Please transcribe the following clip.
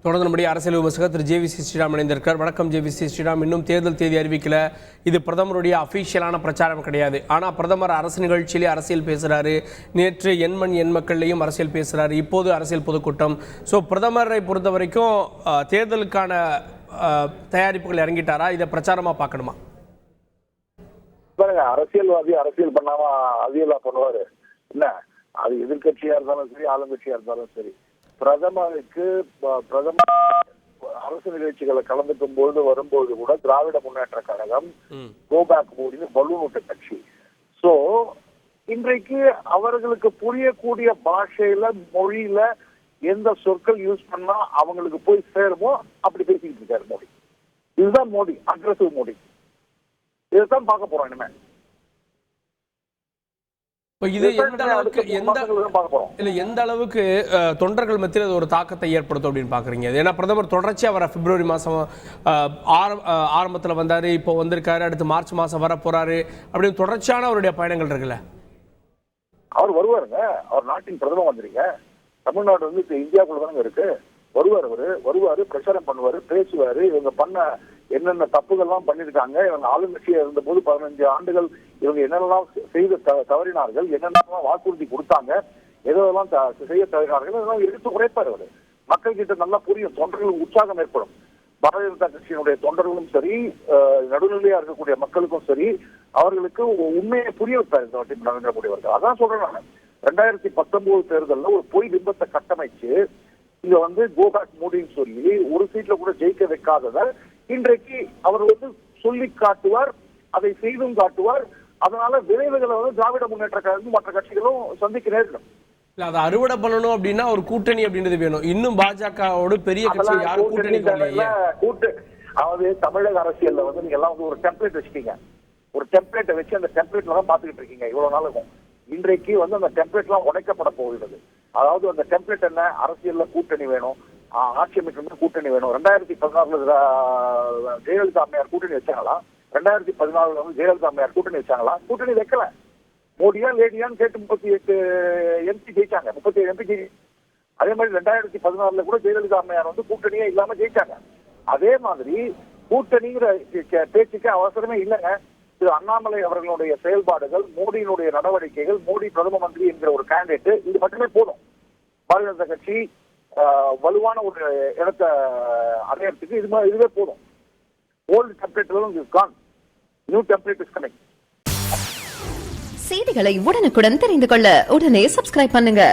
தொடர்ந்து நம்முடைய அரசியல் விமர்சகர் திரு ஜேவிசி ஸ்ரீராம் இணைந்திருக்கார். வணக்கம் ஜேவிசி ஸ்ரீராம். இன்னும் தேர்தல் தேதி அறிவிக்கல, இது பிரதமருடைய அஃபீஷியலான பிரச்சாரம் கிடையாது. ஆனால் பிரதமர் அரசு நிகழ்ச்சியிலே அரசியல் பேசுகிறாரு. நேற்று எண்மண் எண் மக்கள்லையும் அரசியல் பேசுகிறாரு. இப்போது அரசியல் பொதுக்கூட்டம். ஸோ பிரதமரை பொறுத்த வரைக்கும் தேர்தலுக்கான தயாரிப்புகள் இறங்கிட்டாரா? இதை பிரச்சாரமாக பார்க்கணுமா? அரசியல்வாதி அரசியல் பண்ணாம அதிகலா பண்ணுவாரு என்ன? அது எதிர்கட்சியா இருந்தாலும் சரி, ஆளுங்கட்சியா இருந்தாலும் சரி, பிரதமருக்கு பிரதமர் அரசு நிகழ்ச்சிகளை கலந்துக்கும் பொழுது வரும்போது கூட திராவிட முன்னேற்ற கழகம் கோபேக் மோடின்னு பலூன் விட்ட கட்சி. சோ இன்றைக்கு அவர்களுக்கு புரியக்கூடிய பாஷையில மொழியில எந்த சொற்கள் யூஸ் பண்ணா அவங்களுக்கு போய் சேருமோ அப்படி பேசிக்கிட்டு இருக்காரு மோடி. இதுதான் மோடி, அக்ரெசிவ் மோடி. இதுதான் பார்க்க போறோம் இனிமே. இது எந்த அளவுக்கு தொண்டர்கள் மத்தியில் ஒரு தாக்கத்தை ஏற்படுத்தும் அப்படின்னு பாக்குறீங்க? ஏன்னா பிரதமர் தொடர்ச்சியா வர பிப்ரவரி மாசம் ஆரம்பத்தில் வந்தாரு, இப்போ வந்திருக்காரு, அடுத்து மார்ச் மாசம் வர போறாரு, அப்படின்னு தொடர்ச்சியான அவருடைய பயணங்கள் இருக்குல்ல. அவர் வருவாருங்க. அவர் நாட்டின் பிரதமர் வந்திருக்க. தமிழ்நாடு வந்து இந்தியாவுக்குள்ள தானே இருக்கு. வருவாரு, பிரச்சாரம் பண்ணுவாரு, பேசுவாரு. இவங்க பண்ண என்னென்ன தப்புகள்லாம் பண்ணிருக்காங்க, இவங்க ஆளுங்கட்சியா இருந்த போது 15 ஆண்டுகள் இவங்க என்னென்னலாம் செய்த தவறினார்கள், என்னென்னலாம் வாக்குறுதி கொடுத்தாங்க, எதெல்லாம் செய்ய தவறினார்கள், இதெல்லாம் எடுத்து உரைப்பார். அவரு மக்கள் கிட்ட நல்லா புரியும், தொண்டர்களுக்கு உற்சாகம் ஏற்படும். பாரதிய ஜனதா கட்சியினுடைய தொண்டர்களும் சரி, நடுநிலையா இருக்கக்கூடிய மக்களுக்கும் சரி, அவர்களுக்கு உண்மையை புரிய வைப்பார் நரேந்திர மோடி அவர்கள். அதான் சொல்றேன் நான். 2019 தேர்தலில் ஒரு பொய் பிம்பத்தை கட்டமைச்சு இங்க வந்து கோபேக் மோடின்னு சொல்லி ஒரு சீட்ல கூட ஜெயிக்க வைக்காததை இன்றைக்கு அவர் வந்து சொல்லி காட்டுவார், அதை செய்தும் காட்டுவார். அதனால விளைவுகளை வந்து திராவிட முன்னேற்ற கழகம் மற்ற கட்சிகளும் சந்திக்க நேரிடும். அதை அறுவடை பண்ணணும் அப்படின்னா ஒரு கூட்டணி அப்படின்றது வேணும். இன்னும் பாஜகவோட பெரிய கட்சி யாரும் கூட்டணி அதாவது தமிழக அரசியல்ல வந்து நீங்க எல்லாம் வந்து ஒரு டெம்ப்ளேட் வச்சுக்கீங்க. ஒரு டெம்ப்ளேட்டை வச்சு அந்த டெம்ப்ளேட்ல தான் பாத்துக்கிட்டு இருக்கீங்க இவ்வளவு நாளுக்கும். இன்றைக்கு வந்து அந்த டெம்ப்ளேட் எல்லாம் உடைக்கப்பட போகிறது. அதாவது அந்த டெம்ப்ளேட் என்ன? அரசியல்ல கூட்டணி வேணும், ஆட்சி அமைக்க கூட்டணி வேணும். 2016 ஜெயலலிதா அம்மையார் கூட்டணி வச்சாங்களா? 2014 வந்து ஜெயலலிதா அம்மையார் கூட்டணி வச்சாங்களா? கூட்டணி வைக்கல. மோடியா லேடியான்னு கேட்டு 38 எம்பி ஜெயிச்சாங்க, 37 எம்பி ஜெயி. அதே மாதிரி 2016 கூட ஜெயலலிதா அம்மையார் வந்து கூட்டணியே இல்லாம ஜெயிச்சாங்க. அதே மாதிரி கூட்டணிங்கிற பேச்சுக்கு அவசரமே இல்லைங்க. திரு அண்ணாமலை அவர்களுடைய செயல்பாடுகள், மோடியினுடைய நடவடிக்கைகள், மோடி பிரதம மந்திரி என்கிற ஒரு கேண்டிடேட், இது மட்டுமே போதும் பாரதிய ஜனதா கட்சி வலுவான ஒரு இடத்தை அடையறதுக்கு. இதுவே போதும். Old template is gone, new template is coming. செய்திகளை உடனுக்குடன் தெரிந்து கொள்ள உடனே சப்ஸ்கிரைப் பண்ணுங்க.